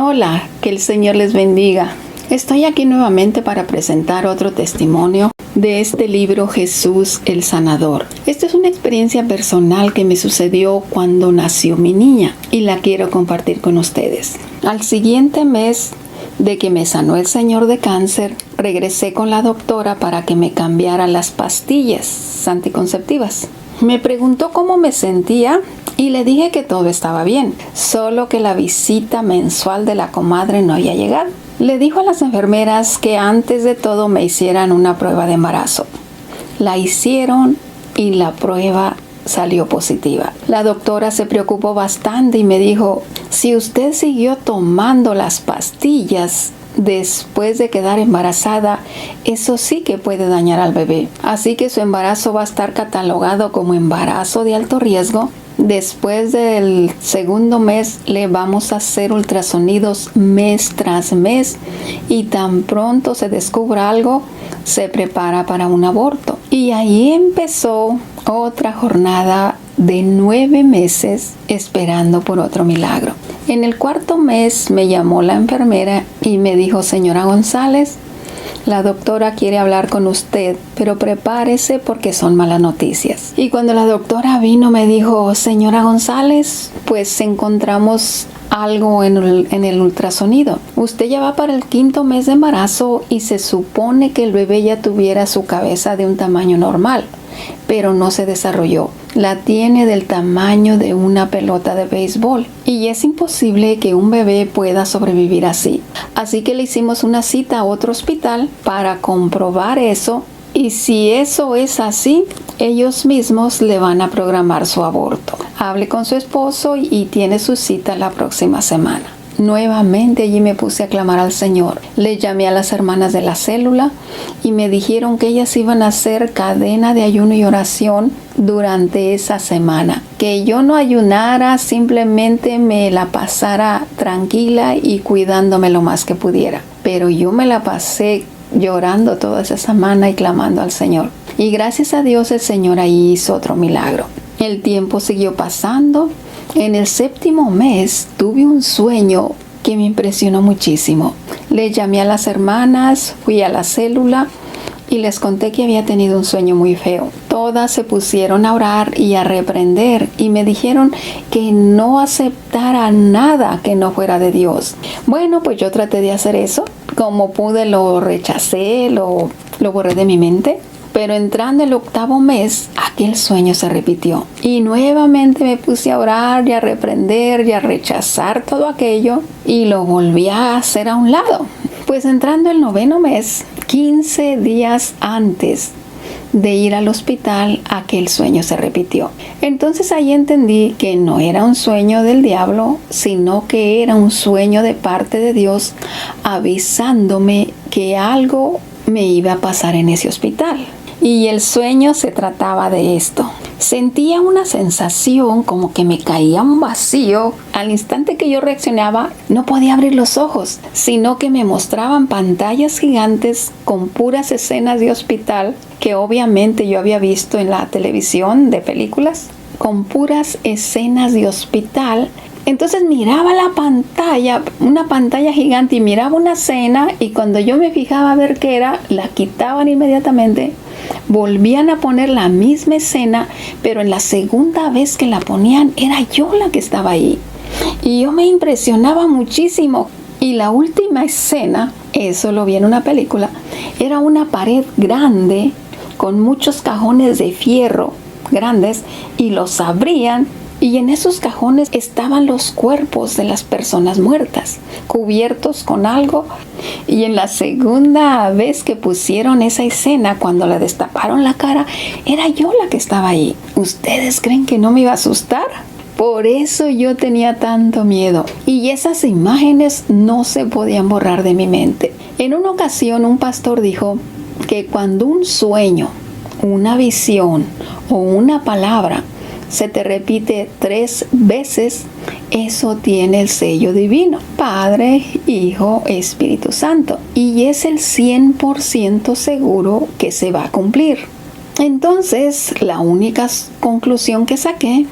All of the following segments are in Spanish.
Hola, que el Señor les bendiga. Estoy aquí nuevamente para presentar otro testimonio de este libro Jesús el Sanador. Esta es una experiencia personal que me sucedió cuando nació mi niña y la quiero compartir con ustedes. Al siguiente mes de que me sanó el Señor de cáncer, regresé con la doctora para que me cambiara las pastillas anticonceptivas. Me preguntó cómo me sentía y le dije que todo estaba bien, solo que la visita mensual de la comadre no había llegado. Le dijo a las enfermeras que antes de todo me hicieran una prueba de embarazo. La hicieron y la prueba salió positiva. La doctora se preocupó bastante y me dijo, si usted siguió tomando las pastillas después de quedar embarazada, eso sí que puede dañar al bebé. Así que su embarazo va a estar catalogado como embarazo de alto riesgo. Después del segundo mes le vamos a hacer ultrasonidos mes tras mes y tan pronto se descubra algo, se prepara para un aborto. Y ahí empezó otra jornada de 9 meses esperando por otro milagro. En el cuarto mes me llamó la enfermera y me dijo, señora González, la doctora quiere hablar con usted, pero prepárese porque son malas noticias. Y cuando la doctora vino me dijo, señora González, pues encontramos algo en el ultrasonido. Usted ya va para el 5º mes de embarazo y se supone que el bebé ya tuviera su cabeza de un tamaño normal, pero no se desarrolló. La tiene del tamaño de una pelota de béisbol y es imposible que un bebé pueda sobrevivir así. Así que le hicimos una cita a otro hospital para comprobar eso y si eso es así, ellos mismos le van a programar su aborto. Hable con su esposo y tiene su cita la próxima semana. Nuevamente allí me puse a clamar al Señor. Le llamé a las hermanas de la célula y me dijeron que ellas iban a hacer cadena de ayuno y oración durante esa semana. Que yo no ayunara, simplemente me la pasara tranquila y cuidándome lo más que pudiera. Pero yo me la pasé llorando toda esa semana y clamando al Señor. Y gracias a Dios el Señor ahí hizo otro milagro. El tiempo siguió pasando. En el 7º mes tuve un sueño que me impresionó muchísimo. Le llamé a las hermanas, fui a la célula y les conté que había tenido un sueño muy feo. Todas se pusieron a orar y a reprender y me dijeron que no aceptara nada que no fuera de Dios. Bueno, pues yo traté de hacer eso. Como pude lo rechacé, lo borré de mi mente. Pero entrando el 8º mes, aquel sueño se repitió. Y nuevamente me puse a orar y a reprender y a rechazar todo aquello. Y lo volví a hacer a un lado. Pues entrando el 9º mes, 15 días antes de ir al hospital, aquel sueño se repitió. Entonces ahí entendí que no era un sueño del diablo, sino que era un sueño de parte de Dios avisándome que algo me iba a pasar en ese hospital. Y el sueño se trataba de esto. Sentía una sensación como que me caía un vacío. Al instante que yo reaccionaba, no podía abrir los ojos, sino que me mostraban pantallas gigantes con puras escenas de hospital que obviamente yo había visto en la televisión de películas, con puras escenas de hospital. Entonces miraba la pantalla, una pantalla gigante y miraba una escena y cuando yo me fijaba a ver qué era, la quitaban inmediatamente. Volvían a poner la misma escena, pero en la segunda vez que la ponían era yo la que estaba ahí. Y yo me impresionaba muchísimo. Y la última escena, eso lo vi en una película, era una pared grande con muchos cajones de fierro grandes y los abrían. Y en esos cajones estaban los cuerpos de las personas muertas, cubiertos con algo. Y en la segunda vez que pusieron esa escena, cuando le destaparon la cara, era yo la que estaba ahí. ¿Ustedes creen que no me iba a asustar? Por eso yo tenía tanto miedo. Y esas imágenes no se podían borrar de mi mente. En una ocasión un pastor dijo que cuando un sueño, una visión o una palabra se te repite 3 veces, eso tiene el sello divino, Padre, Hijo, Espíritu Santo, y es el 100% seguro que se va a cumplir. Entonces, la única conclusión que saqué,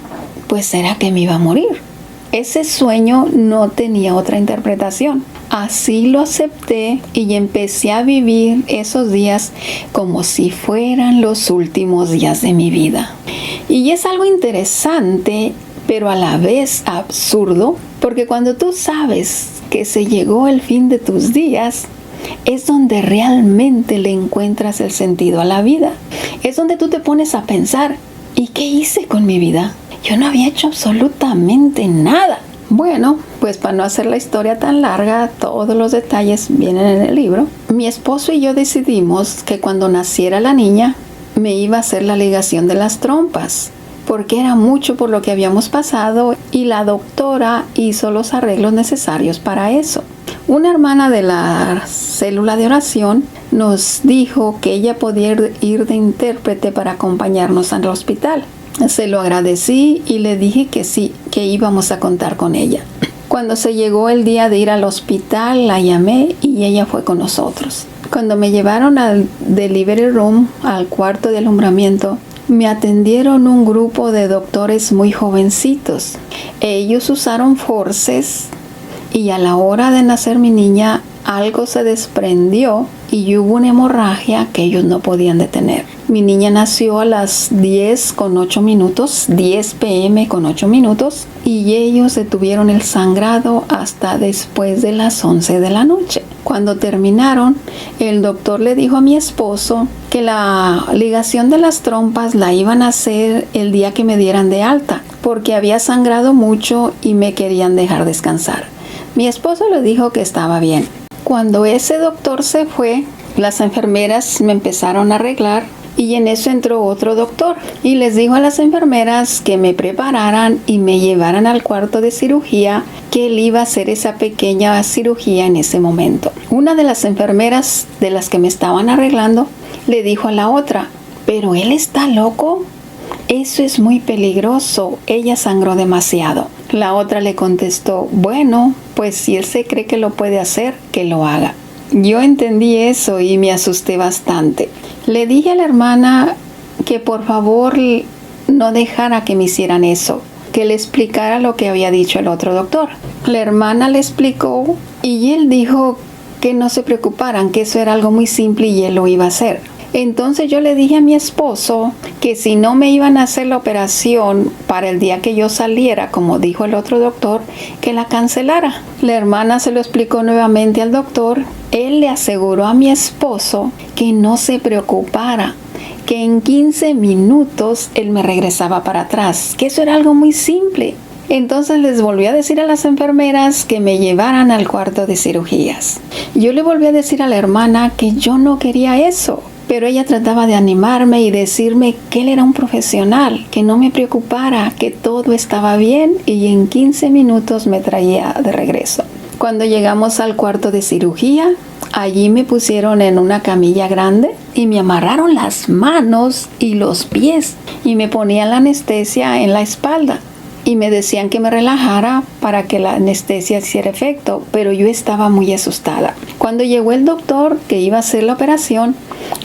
pues era que me iba a morir. Ese sueño no tenía otra interpretación. Así lo acepté y empecé a vivir esos días como si fueran los últimos días de mi vida. Y es algo interesante, pero a la vez absurdo, porque cuando tú sabes que se llegó el fin de tus días, es donde realmente le encuentras el sentido a la vida. Es donde tú te pones a pensar, ¿y qué hice con mi vida? Yo no había hecho absolutamente nada. Bueno, pues para no hacer la historia tan larga, todos los detalles vienen en el libro. Mi esposo y yo decidimos que cuando naciera la niña, me iba a hacer la ligación de las trompas, porque era mucho por lo que habíamos pasado y la doctora hizo los arreglos necesarios para eso. Una hermana de la célula de oración nos dijo que ella podía ir de intérprete para acompañarnos al hospital. Se lo agradecí y le dije que sí, que íbamos a contar con ella. Cuando se llegó el día de ir al hospital, la llamé y ella fue con nosotros. Cuando me llevaron al delivery room, al cuarto de alumbramiento, me atendieron un grupo de doctores muy jovencitos. Ellos usaron forceps y a la hora de nacer mi niña, algo se desprendió y hubo una hemorragia que ellos no podían detener. Mi niña nació a las 10 p.m. con 8 minutos y ellos detuvieron el sangrado hasta después de las 11 de la noche. Cuando terminaron, el doctor le dijo a mi esposo que la ligación de las trompas la iban a hacer el día que me dieran de alta, porque había sangrado mucho y me querían dejar descansar. Mi esposo le dijo que estaba bien. Cuando ese doctor se fue, las enfermeras me empezaron a arreglar y en eso entró otro doctor y les dijo a las enfermeras que me prepararan y me llevaran al cuarto de cirugía, que él iba a hacer esa pequeña cirugía en ese momento. Una de las enfermeras de las que me estaban arreglando le dijo a la otra, ¿pero él está loco? Eso es muy peligroso, ella sangró demasiado. La otra le contestó, bueno, pues si él se cree que lo puede hacer, que lo haga. Yo entendí eso y me asusté bastante. Le dije a la hermana que por favor no dejara que me hicieran eso, que le explicara lo que había dicho el otro doctor. La hermana le explicó y él dijo que no se preocuparan, que eso era algo muy simple y él lo iba a hacer. Entonces yo le dije a mi esposo que si no me iban a hacer la operación para el día que yo saliera, como dijo el otro doctor, que la cancelara. La hermana se lo explicó nuevamente al doctor. Él le aseguró a mi esposo que no se preocupara, que en 15 minutos él me regresaba para atrás, que eso era algo muy simple. Entonces les volví a decir a las enfermeras que me llevaran al cuarto de cirugías. Yo le volví a decir a la hermana que yo no quería eso, pero ella trataba de animarme y decirme que él era un profesional, que no me preocupara, que todo estaba bien y en 15 minutos me traía de regreso. Cuando llegamos al cuarto de cirugía, allí me pusieron en una camilla grande y me amarraron las manos y los pies y me ponían la anestesia en la espalda. Y me decían que me relajara para que la anestesia hiciera efecto, pero yo estaba muy asustada. Cuando llegó el doctor que iba a hacer la operación,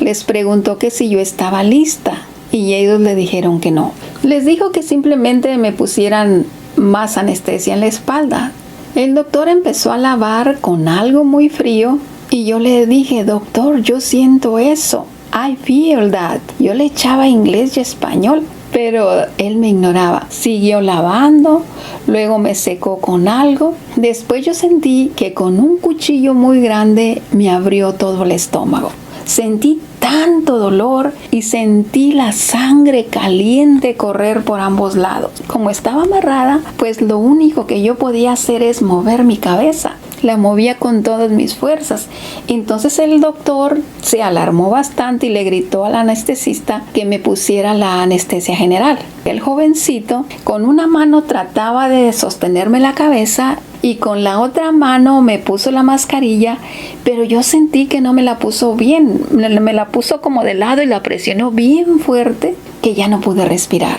les preguntó que si yo estaba lista y ellos le dijeron que no. Les dijo que simplemente me pusieran más anestesia en la espalda. El doctor empezó a lavar con algo muy frío y yo le dije, doctor, yo siento eso. I feel that. Yo le echaba inglés y español, pero él me ignoraba. Siguió lavando, luego me secó con algo. Después yo sentí que con un cuchillo muy grande me abrió todo el estómago. Sentí tanto dolor y sentí la sangre caliente correr por ambos lados. Como estaba amarrada, pues lo único que yo podía hacer es mover mi cabeza. La movía con todas mis fuerzas. Entonces el doctor se alarmó bastante y le gritó al anestesista que me pusiera la anestesia general. El jovencito con una mano trataba de sostenerme la cabeza y con la otra mano me puso la mascarilla, pero yo sentí que no me la puso bien. Me la puso como de lado y la presionó bien fuerte que ya no pude respirar.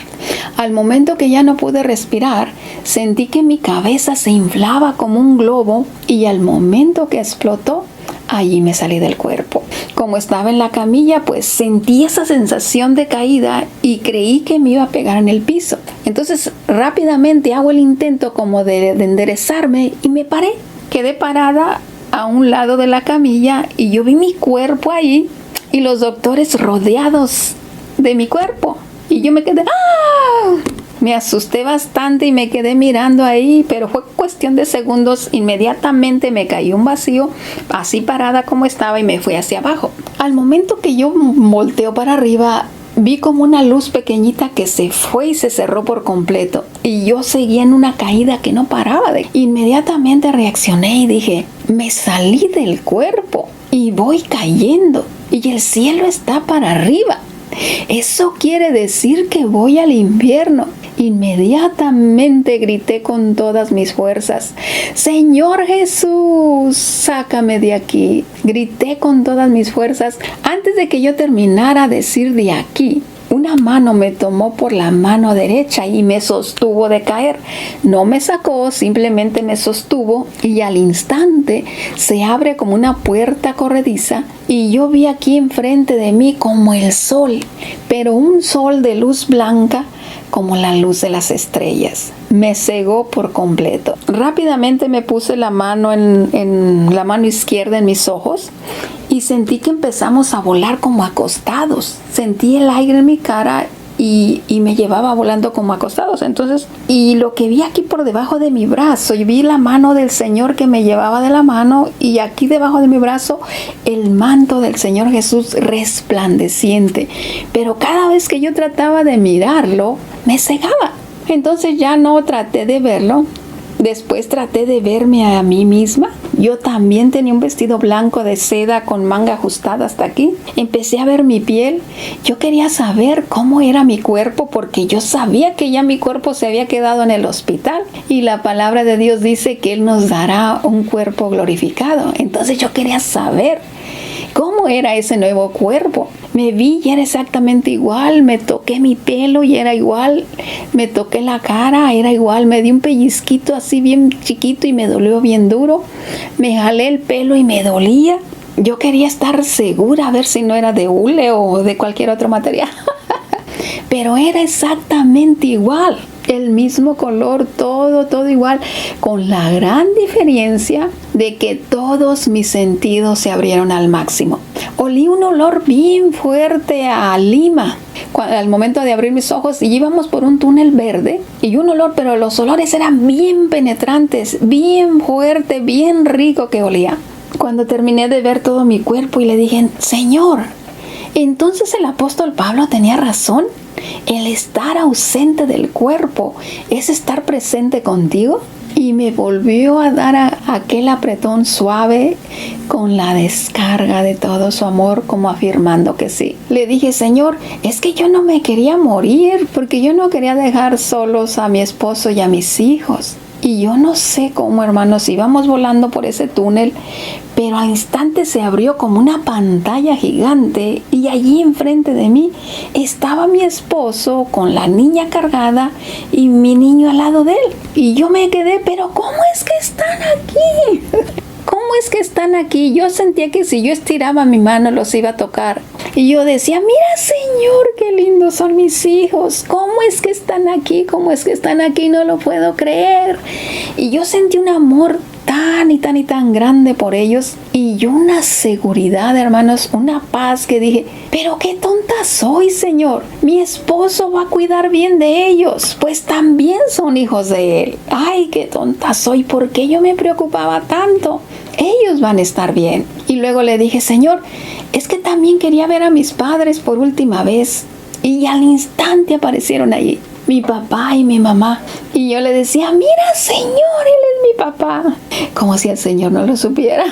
Al momento que ya no pude respirar, sentí que mi cabeza se inflaba como un globo y al momento que explotó, allí me salí del cuerpo. Como estaba en la camilla, pues sentí esa sensación de caída y creí que me iba a pegar en el piso. Entonces Entonces rápidamente hago el intento como de enderezarme y me paré. Quedé parada a un lado de la camilla y yo vi mi cuerpo ahí y los doctores rodeados de mi cuerpo. Y yo me quedé, ¡ah! Me asusté bastante y me quedé mirando ahí, pero fue cuestión de segundos. Inmediatamente me cayó un vacío, así parada como estaba, y me fui hacia abajo. Al momento que yo volteo para arriba, vi como una luz pequeñita que se fue y se cerró por completo. Y yo seguía en una caída que no paraba. Inmediatamente reaccioné y dije, me salí del cuerpo y voy cayendo. Y el cielo está para arriba. Eso quiere decir que voy al infierno. Inmediatamente grité con todas mis fuerzas, Señor Jesús, sácame de aquí. Grité con todas mis fuerzas. Antes de que yo terminara de decir de aquí, una mano me tomó por la mano derecha y me sostuvo de caer. No me sacó, simplemente me sostuvo, y al instante se abre como una puerta corrediza y yo vi aquí enfrente de mí como el sol, pero un sol de luz blanca como la luz de las estrellas. Me cegó por completo. Rápidamente me puse la mano en la mano izquierda en mis ojos y sentí que empezamos a volar como acostados. Sentí el aire en mi cara y me llevaba volando como acostados. Entonces, y lo que vi aquí por debajo de mi brazo, y vi la mano del Señor que me llevaba de la mano, y aquí debajo de mi brazo el manto del Señor Jesús resplandeciente. Pero cada vez que yo trataba de mirarlo, me cegaba. Entonces ya no traté de verlo. Después traté de verme a mí misma. Yo también tenía un vestido blanco de seda con manga ajustada hasta aquí. Empecé a ver mi piel. Yo quería saber cómo era mi cuerpo, porque yo sabía que ya mi cuerpo se había quedado en el hospital. Y la palabra de Dios dice que Él nos dará un cuerpo glorificado. Entonces yo quería saber cómo era ese nuevo cuerpo. Me vi y era exactamente igual. Me toqué mi pelo y era igual. Me toqué la cara, era igual. Me di un pellizquito así bien chiquito y me dolió bien duro. Me jalé el pelo y me dolía. Yo quería estar segura a ver si no era de hule o de cualquier otro material. Pero era exactamente igual. El mismo color, todo igual, con la gran diferencia de que todos mis sentidos se abrieron al máximo. Olí un olor bien fuerte a lima al momento de abrir mis ojos, y íbamos por un túnel verde y un olor, pero los olores eran bien penetrantes, bien fuerte, bien rico que olía. Cuando terminé de ver todo mi cuerpo y le dije, Señor, entonces el apóstol Pablo tenía razón. El estar ausente del cuerpo es estar presente contigo. Y me volvió a dar aquel apretón suave con la descarga de todo su amor, como afirmando que sí. Le dije, Señor, es que yo no me quería morir, porque yo no quería dejar solos a mi esposo y a mis hijos. Y yo no sé cómo, hermanos, íbamos volando por ese túnel, pero al instante se abrió como una pantalla gigante, y allí enfrente de mí estaba mi esposo con la niña cargada y mi niño al lado de él. Y yo me quedé, pero ¿cómo es que están aquí? ¿Cómo es que están aquí? Yo sentía que si yo estiraba mi mano los iba a tocar. Y yo decía, mira, Señor, qué lindos son mis hijos. ¿Cómo es que están aquí? ¿Cómo es que están aquí? No lo puedo creer. Y yo sentí un amor tan grande por ellos, y yo una seguridad, hermanos, una paz, que dije, pero qué tonta soy, Señor. Mi esposo va a cuidar bien de ellos, pues también son hijos de Él. Ay, qué tonta soy, ¿por qué yo me preocupaba tanto? Ellos van a estar bien. Y luego le dije, Señor, es que también quería ver a mis padres por última vez. Y al instante aparecieron allí mi papá y mi mamá. Y yo le decía, mira, Señor, Él es mi papá. Como si el Señor no lo supiera.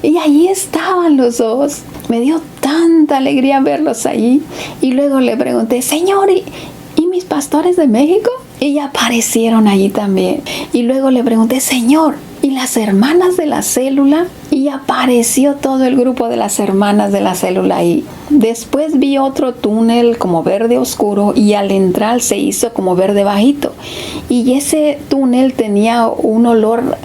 Y allí estaban los dos. Me dio tanta alegría verlos allí. Y luego le pregunté, Señor, ¿y mis pastores de México? Y aparecieron allí también. Y luego le pregunté, Señor, ¿y las hermanas de la célula? Y apareció todo el grupo de las hermanas de la célula ahí. Después vi otro túnel como verde oscuro, y al entrar se hizo como verde bajito. Y ese túnel tenía un olor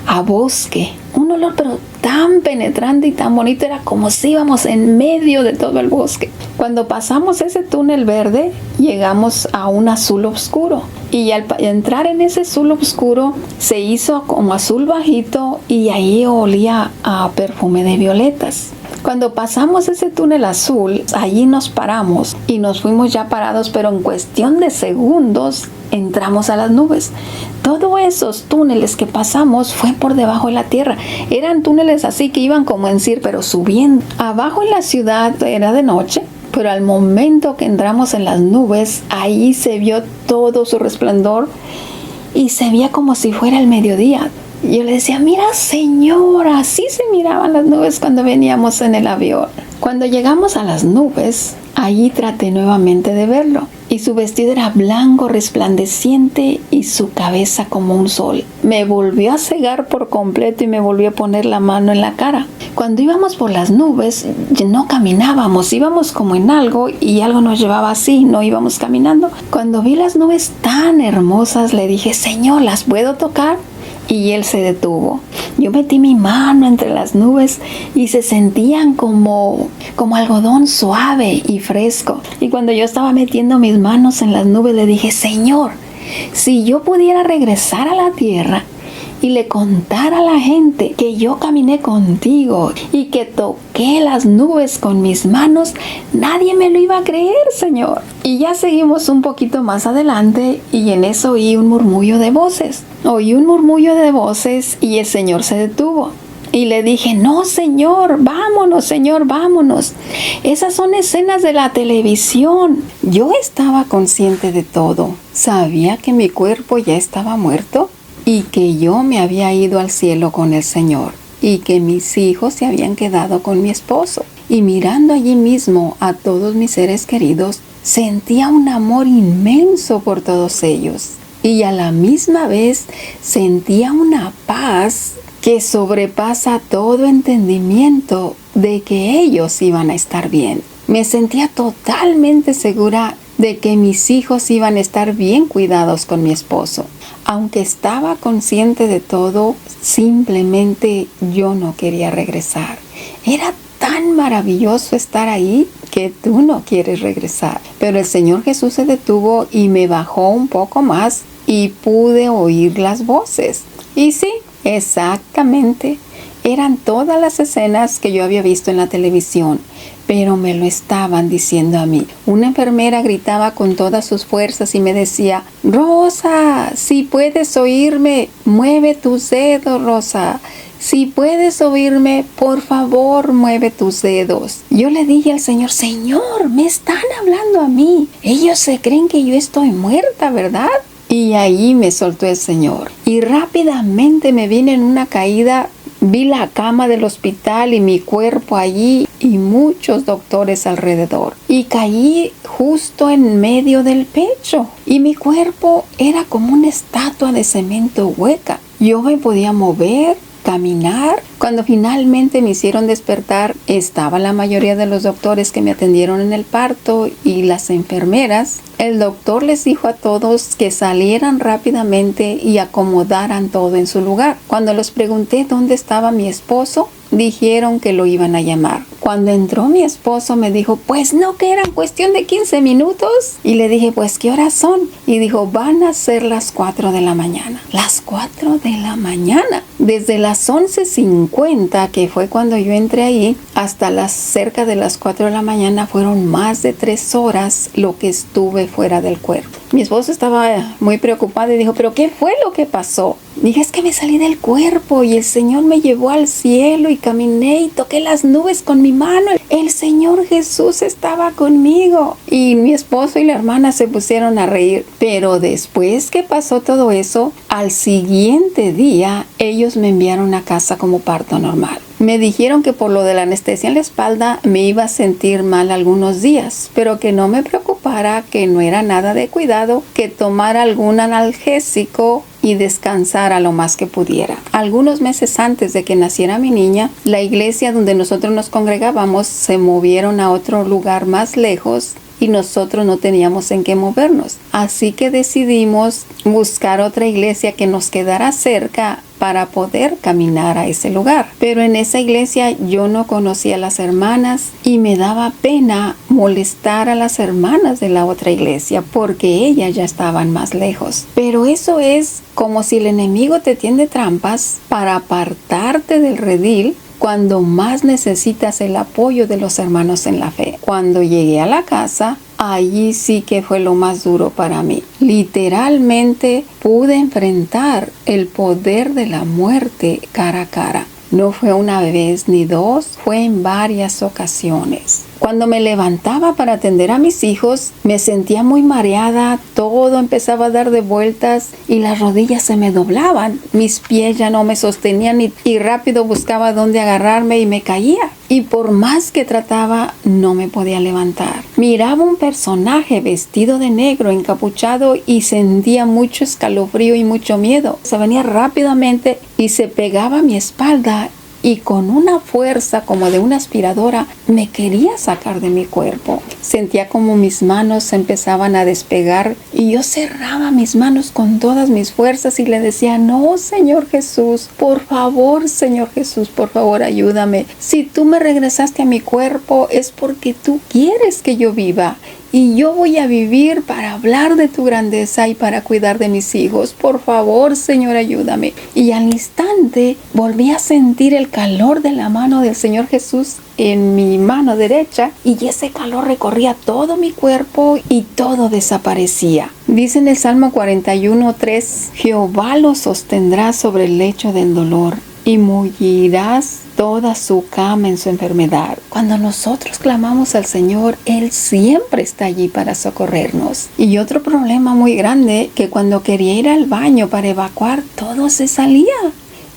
a bosque. Un olor pero tan penetrante y tan bonito. Era como si íbamos en medio de todo el bosque. Cuando pasamos ese túnel verde, llegamos a un azul oscuro. Y al entrar en ese azul oscuro, se hizo como azul bajito y ahí olía a perfume de violetas. Cuando pasamos ese túnel azul, allí nos paramos y nos fuimos ya parados, pero en cuestión de segundos entramos a las nubes. Todos esos túneles que pasamos fue por debajo de la tierra. Eran túneles así que iban como en círculo, pero subiendo. Abajo en la ciudad era de noche, pero al momento que entramos en las nubes, ahí se vio todo su resplandor y se veía como si fuera el mediodía. Yo le decía, mira señora, así se miraban las nubes cuando veníamos en el avión. Cuando llegamos a las nubes, allí traté nuevamente de verlo. Y su vestido era blanco, resplandeciente y su cabeza como un sol. Me volvió a cegar por completo y me volvió a poner la mano en la cara. Cuando íbamos por las nubes, no caminábamos, íbamos como en algo y algo nos llevaba así, no íbamos caminando. Cuando vi las nubes tan hermosas, le dije, Señor, ¿las puedo tocar? Y él se detuvo. Yo metí mi mano entre las nubes y se sentían como algodón suave y fresco. Y cuando yo estaba metiendo mis manos en las nubes, le dije, Señor, si yo pudiera regresar a la tierra y le contara a la gente que yo caminé contigo y que toqué las nubes con mis manos, nadie me lo iba a creer, Señor. Y ya seguimos un poquito más adelante y en eso oí un murmullo de voces. Oí un murmullo de voces y el Señor se detuvo. Y le dije, no, Señor, vámonos. Esas son escenas de la televisión. Yo estaba consciente de todo. Sabía que mi cuerpo ya estaba muerto y que yo me había ido al cielo con el Señor y que mis hijos se habían quedado con mi esposo. Y mirando allí mismo a todos mis seres queridos, sentía un amor inmenso por todos ellos. Y a la misma vez sentía una paz que sobrepasa todo entendimiento de que ellos iban a estar bien. Me sentía totalmente segura de que mis hijos iban a estar bien cuidados con mi esposo. Aunque estaba consciente de todo, simplemente yo no quería regresar. Era tan maravilloso estar ahí que tú no quieres regresar. Pero el Señor Jesús se detuvo y me bajó un poco más y pude oír las voces. Y sí, exactamente, eran todas las escenas que yo había visto en la televisión, pero me lo estaban diciendo a mí. Una enfermera gritaba con todas sus fuerzas y me decía, Rosa, si puedes oírme, mueve tus dedos, Rosa. Si puedes oírme, por favor, mueve tus dedos. Yo le dije al Señor, Señor, me están hablando a mí. Ellos se creen que yo estoy muerta, ¿verdad? Y ahí me soltó el Señor. Y rápidamente me vine en una caída. Vi la cama del hospital y mi cuerpo allí y muchos doctores alrededor. Y caí justo en medio del pecho. Y mi cuerpo era como una estatua de cemento hueca. Yo me podía mover, caminar. Cuando finalmente me hicieron despertar, estaban la mayoría de los doctores que me atendieron en el parto y las enfermeras. El doctor les dijo a todos que salieran rápidamente y acomodaran todo en su lugar. Cuando les pregunté dónde estaba mi esposo, dijeron que lo iban a llamar. Cuando entró mi esposo me dijo, pues no, que eran cuestión de 15 minutos. Y le dije, pues ¿qué horas son? Y dijo, van a ser las 4 de la mañana. Las 4 de la mañana. Desde las 11:50, que fue cuando yo entré ahí, hasta cerca de las 4 de la mañana fueron más de 3 horas lo que estuve fuera del cuerpo. Mi esposo estaba muy preocupado y dijo, ¿pero qué fue lo que pasó? Dije, es que me salí del cuerpo y el Señor me llevó al cielo y caminé y toqué las nubes con mi mano. El Señor Jesús estaba conmigo. Y mi esposo y la hermana se pusieron a reír. Pero después que pasó todo eso, al siguiente día, ellos me enviaron a casa como parto normal. Me dijeron que por lo de la anestesia en la espalda me iba a sentir mal algunos días, pero que no me preocupara, que no era nada de cuidado, que tomara algún analgésico y descansara lo más que pudiera. Algunos meses antes de que naciera mi niña, la iglesia donde nosotros nos congregábamos se movieron a otro lugar más lejos y nosotros no teníamos en qué movernos. Así que decidimos buscar otra iglesia que nos quedara cerca para poder caminar a ese lugar. Pero en esa iglesia yo no conocía a las hermanas y me daba pena molestar a las hermanas de la otra iglesia porque ellas ya estaban más lejos. Pero eso es como si el enemigo te tiende trampas para apartarte del redil cuando más necesitas el apoyo de los hermanos en la fe. Cuando llegué a la casa, allí sí que fue lo más duro para mí. Literalmente pude enfrentar el poder de la muerte cara a cara. No fue una vez ni dos, fue en varias ocasiones. Cuando me levantaba para atender a mis hijos, me sentía muy mareada, todo empezaba a dar de vueltas y las rodillas se me doblaban. Mis pies ya no me sostenían y rápido buscaba dónde agarrarme y me caía. Y por más que trataba, no me podía levantar. Miraba un personaje vestido de negro, encapuchado, y sentía mucho escalofrío y mucho miedo. Se venía rápidamente y se pegaba a mi espalda y con una fuerza como de una aspiradora me quería sacar de mi cuerpo. Sentía como mis manos se empezaban a despegar y yo cerraba mis manos con todas mis fuerzas y le decía: no, Señor Jesús, por favor, Señor Jesús, por favor, ayúdame. Si tú me regresaste a mi cuerpo es porque tú quieres que yo viva. Y yo voy a vivir para hablar de tu grandeza y para cuidar de mis hijos. Por favor, Señor, ayúdame. Y al instante volví a sentir el calor de la mano del Señor Jesús en mi mano derecha y ese calor recorría todo mi cuerpo y todo desaparecía. Dice en el Salmo 41:3: Jehová lo sostendrá sobre el lecho del dolor y mullirás toda su cama en su enfermedad. Cuando nosotros clamamos al Señor, Él siempre está allí para socorrernos. Y otro problema muy grande, que cuando quería ir al baño para evacuar, todo se salía.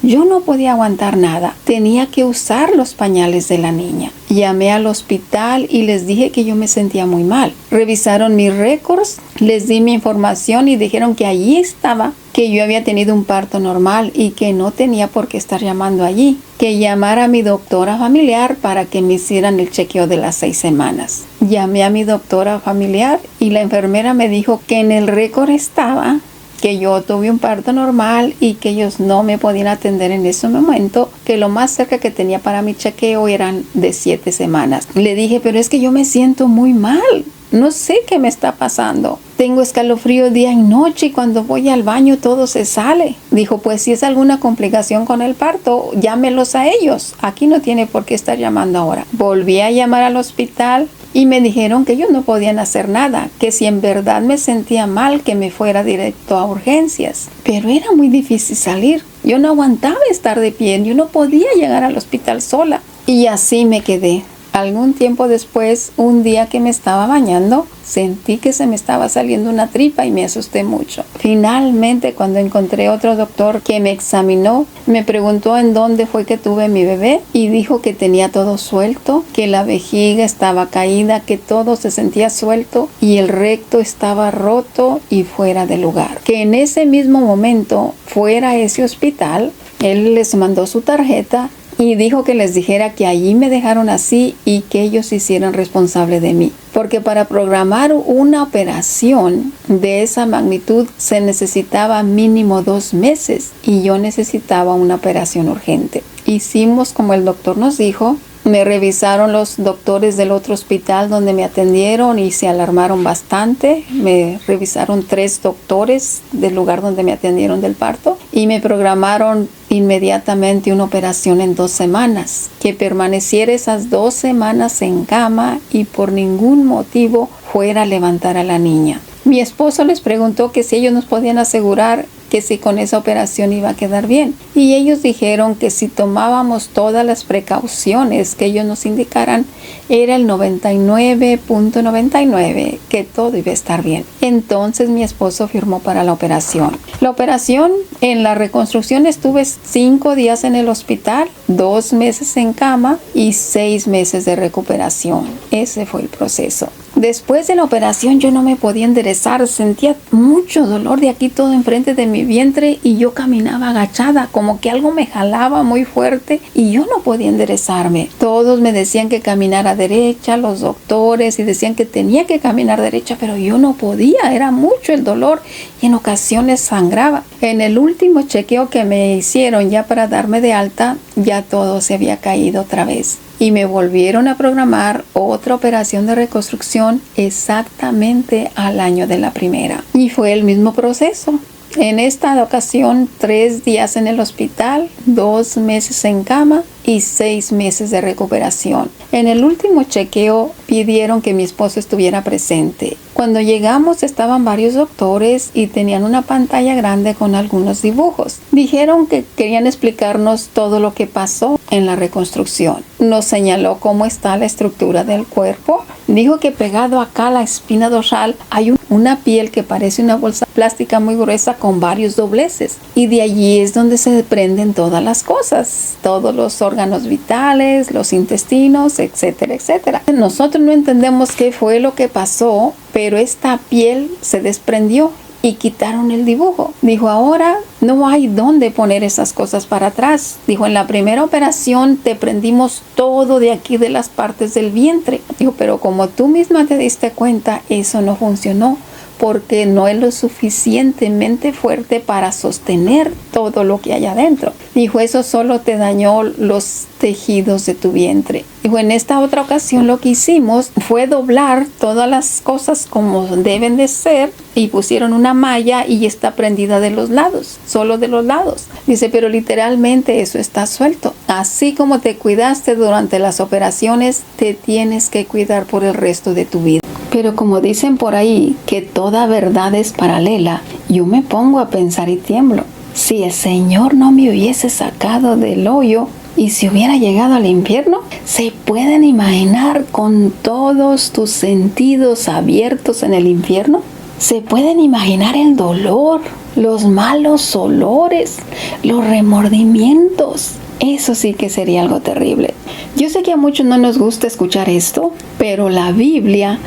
Yo no podía aguantar nada. Tenía que usar los pañales de la niña. Llamé al hospital y les dije que yo me sentía muy mal. Revisaron mis récords, les di mi información y dijeron que allí estaba, que yo había tenido un parto normal y que no tenía por qué estar llamando allí. Que llamara a mi doctora familiar para que me hicieran el chequeo de las 6 semanas. Llamé a mi doctora familiar y la enfermera me dijo que en el récord estaba que yo tuve un parto normal y que ellos no me podían atender en ese momento, que lo más cerca que tenía para mi chequeo eran de 7 semanas. Le dije: pero es que yo me siento muy mal, no sé qué me está pasando. Tengo escalofrío día y noche y cuando voy al baño todo se sale. Dijo: pues si es alguna complicación con el parto, llámelos a ellos. Aquí no tiene por qué estar llamando ahora. Volví a llamar al hospital y me dijeron que ellos no podían hacer nada, que si en verdad me sentía mal, que me fuera directo a urgencias. Pero era muy difícil salir. Yo no aguantaba estar de pie, yo no podía llegar al hospital sola. Y así me quedé. Algún tiempo después, un día que me estaba bañando, sentí que se me estaba saliendo una tripa y me asusté mucho. Finalmente, cuando encontré otro doctor que me examinó, me preguntó en dónde fue que tuve mi bebé y dijo que tenía todo suelto, que la vejiga estaba caída, que todo se sentía suelto y el recto estaba roto y fuera de lugar. Que en ese mismo momento fuera a ese hospital, él les mandó su tarjeta y dijo que les dijera que allí me dejaron así y que ellos se hicieran responsable de mí. Porque para programar una operación de esa magnitud se necesitaba mínimo 2 meses y yo necesitaba una operación urgente. Hicimos como el doctor nos dijo. Me revisaron los doctores del otro hospital donde me atendieron y se alarmaron bastante. Me revisaron 3 doctores del lugar donde me atendieron del parto y me programaron inmediatamente una operación en 2 semanas. Que permaneciera esas 2 semanas en cama y por ningún motivo fuera a levantar a la niña. Mi esposo les preguntó que si ellos nos podían asegurar que si con esa operación iba a quedar bien. Y ellos dijeron que si tomábamos todas las precauciones que ellos nos indicaran, era el 99.99, que todo iba a estar bien. Entonces mi esposo firmó para la operación. La operación, en la reconstrucción estuve 5 días en el hospital, 2 meses en cama y 6 meses de recuperación. Ese fue el proceso. Después de la operación yo no me podía enderezar, sentía mucho dolor de aquí todo enfrente de mi vientre y yo caminaba agachada, como que algo me jalaba muy fuerte y yo no podía enderezarme. Todos me decían que caminara derecha, los doctores, y decían que tenía que caminar derecha, pero yo no podía, era mucho el dolor y en ocasiones sangraba. En el último chequeo que me hicieron ya para darme de alta, ya todo se había caído otra vez. Y me volvieron a programar otra operación de reconstrucción exactamente al año de la primera. Y fue el mismo proceso. En esta ocasión, 3 días en el hospital, 2 meses en cama y 6 meses de recuperación. En el último chequeo pidieron que mi esposo estuviera presente. Cuando llegamos estaban varios doctores y tenían una pantalla grande con algunos dibujos. Dijeron que querían explicarnos todo lo que pasó en la reconstrucción. Nos señaló cómo está la estructura del cuerpo. Dijo que pegado acá a la espina dorsal hay una piel que parece una bolsa plástica muy gruesa con varios dobleces. Y de allí es donde se desprenden todas las cosas, todos los órganos vitales, los intestinos, etcétera, etcétera. Nosotros no entendemos qué fue lo que pasó, pero esta piel se desprendió y quitaron el dibujo. Dijo, ahora no hay dónde poner esas cosas para atrás. Dijo, en la primera operación te prendimos todo de aquí de las partes del vientre. Dijo, pero como tú misma te diste cuenta, eso no funcionó porque no es lo suficientemente fuerte para sostener todo lo que hay adentro. Dijo, eso solo te dañó los tejidos de tu vientre. Dijo, en esta otra ocasión lo que hicimos fue doblar todas las cosas como deben de ser y pusieron una malla y está prendida de los lados, solo de los lados. Dice, pero literalmente eso está suelto. Así como te cuidaste durante las operaciones, te tienes que cuidar por el resto de tu vida. Pero como dicen por ahí que toda verdad es paralela, yo me pongo a pensar y tiemblo. Si el Señor no me hubiese sacado del hoyo y si hubiera llegado al infierno, ¿se pueden imaginar con todos tus sentidos abiertos en el infierno? ¿Se pueden imaginar el dolor, los malos olores, los remordimientos? Eso sí que sería algo terrible. Yo sé que a muchos no nos gusta escuchar esto, pero la Biblia,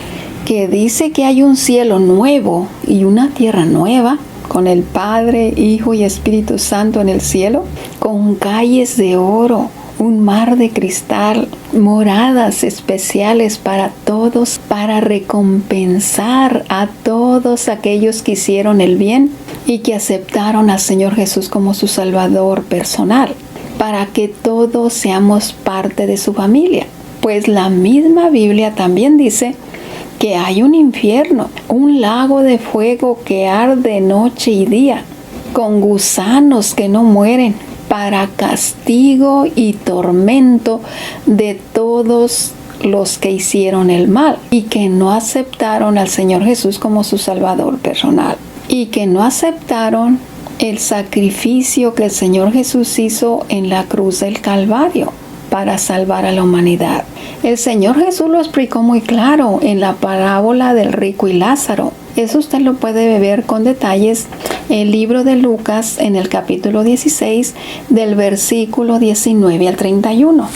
que dice que hay un cielo nuevo y una tierra nueva, con el Padre, Hijo y Espíritu Santo en el cielo, con calles de oro, un mar de cristal, moradas especiales para todos, para recompensar a todos aquellos que hicieron el bien y que aceptaron al Señor Jesús como su Salvador personal, para que todos seamos parte de su familia. Pues la misma Biblia también dice que hay un infierno, un lago de fuego que arde noche y día, con gusanos que no mueren, para castigo y tormento de todos los que hicieron el mal y que no aceptaron al Señor Jesús como su Salvador personal y que no aceptaron el sacrificio que el Señor Jesús hizo en la cruz del Calvario para salvar a la humanidad. El Señor Jesús lo explicó muy claro en la parábola del rico y Lázaro. Eso usted lo puede ver con detalles en el libro de Lucas en el capítulo 16 del versículo 19 al 31.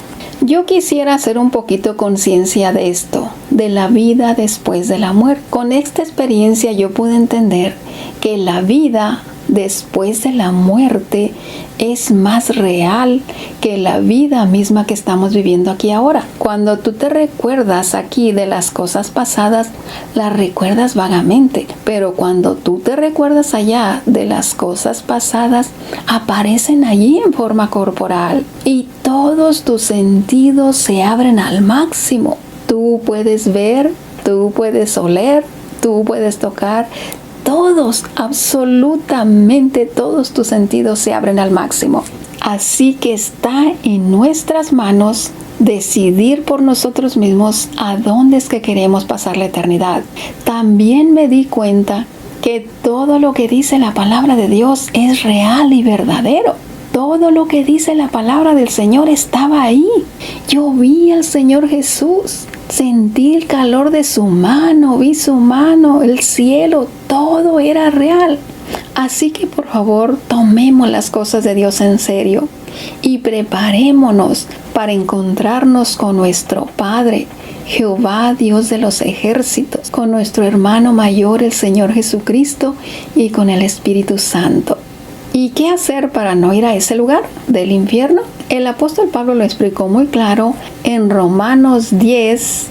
Yo quisiera hacer un poquito conciencia de esto, de la vida después de la muerte. Con esta experiencia yo pude entender que la vida después de la muerte es más real que la vida misma que estamos viviendo aquí ahora. Cuando tú te recuerdas aquí de las cosas pasadas, las recuerdas vagamente, pero cuando tú te recuerdas allá de las cosas pasadas, aparecen allí en forma corporal y todos tus sentidos se abren al máximo. Tú puedes ver, tú puedes oler, tú puedes tocar. Todos, absolutamente todos tus sentidos se abren al máximo. Así que está en nuestras manos decidir por nosotros mismos a dónde es que queremos pasar la eternidad. También me di cuenta que todo lo que dice la palabra de Dios es real y verdadero. Todo lo que dice la palabra del Señor estaba ahí. Yo vi al Señor Jesús. Sentí el calor de su mano, vi su mano, el cielo, todo era real. Así que por favor, tomemos las cosas de Dios en serio y preparémonos para encontrarnos con nuestro Padre, Jehová, Dios de los ejércitos, con nuestro hermano mayor, el Señor Jesucristo, y con el Espíritu Santo. ¿Y qué hacer para no ir a ese lugar del infierno? El apóstol Pablo lo explicó muy claro en Romanos 10,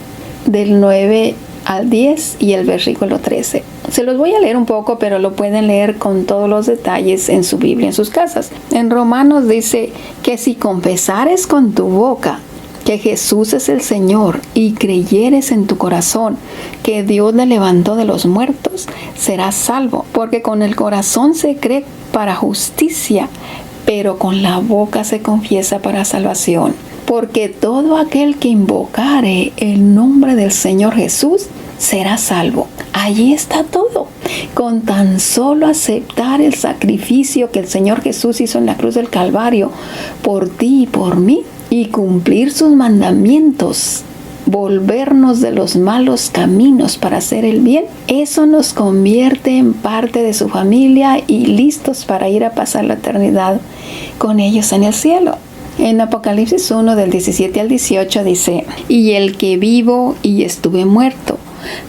del 9 al 10 y el versículo 13. Se los voy a leer un poco, pero lo pueden leer con todos los detalles en su Biblia, en sus casas. En Romanos dice que si confesares con tu boca que Jesús es el Señor y creyeres en tu corazón que Dios le levantó de los muertos, serás salvo. Porque con el corazón se cree para justicia, pero con la boca se confiesa para salvación. Porque todo aquel que invocare el nombre del Señor Jesús será salvo. Allí está todo. Con tan solo aceptar el sacrificio que el Señor Jesús hizo en la cruz del Calvario por ti y por mí, y cumplir sus mandamientos, volvernos de los malos caminos para hacer el bien, eso nos convierte en parte de su familia y listos para ir a pasar la eternidad con ellos en el cielo. En Apocalipsis 1 del 17 al 18 dice: y el que vivo y estuve muerto,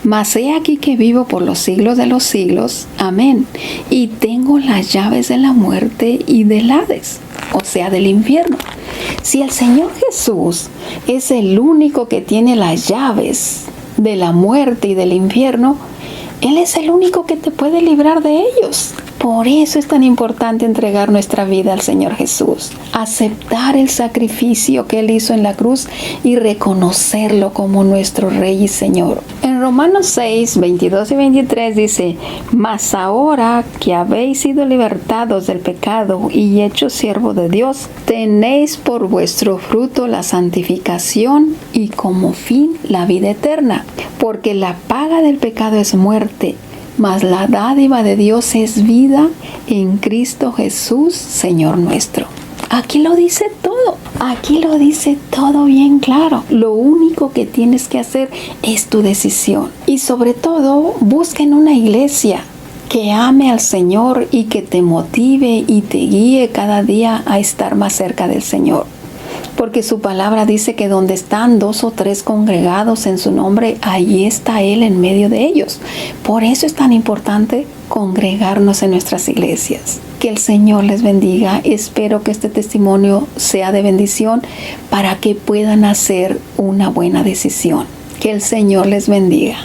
mas he aquí que vivo por los siglos de los siglos. Amén. Y tengo las llaves de la muerte y del Hades, o sea, del infierno. Si el Señor Jesús es el único que tiene las llaves de la muerte y del infierno, Él es el único que te puede librar de ellos. Por eso es tan importante entregar nuestra vida al Señor Jesús, aceptar el sacrificio que Él hizo en la cruz y reconocerlo como nuestro Rey y Señor. En Romanos 6, 22 y 23 dice: mas ahora que habéis sido libertados del pecado y hechos siervos de Dios, tenéis por vuestro fruto la santificación y como fin la vida eterna. Porque la paga del pecado es muerte, mas la dádiva de Dios es vida en Cristo Jesús, Señor nuestro. Aquí lo dice todo. Aquí lo dice todo bien claro. Lo único que tienes que hacer es tu decisión. Y sobre todo, busca en una iglesia que ame al Señor y que te motive y te guíe cada día a estar más cerca del Señor. Porque su palabra dice que donde están 2 o 3 congregados en su nombre, allí está Él en medio de ellos. Por eso es tan importante congregarnos en nuestras iglesias. Que el Señor les bendiga. Espero que este testimonio sea de bendición para que puedan hacer una buena decisión. Que el Señor les bendiga.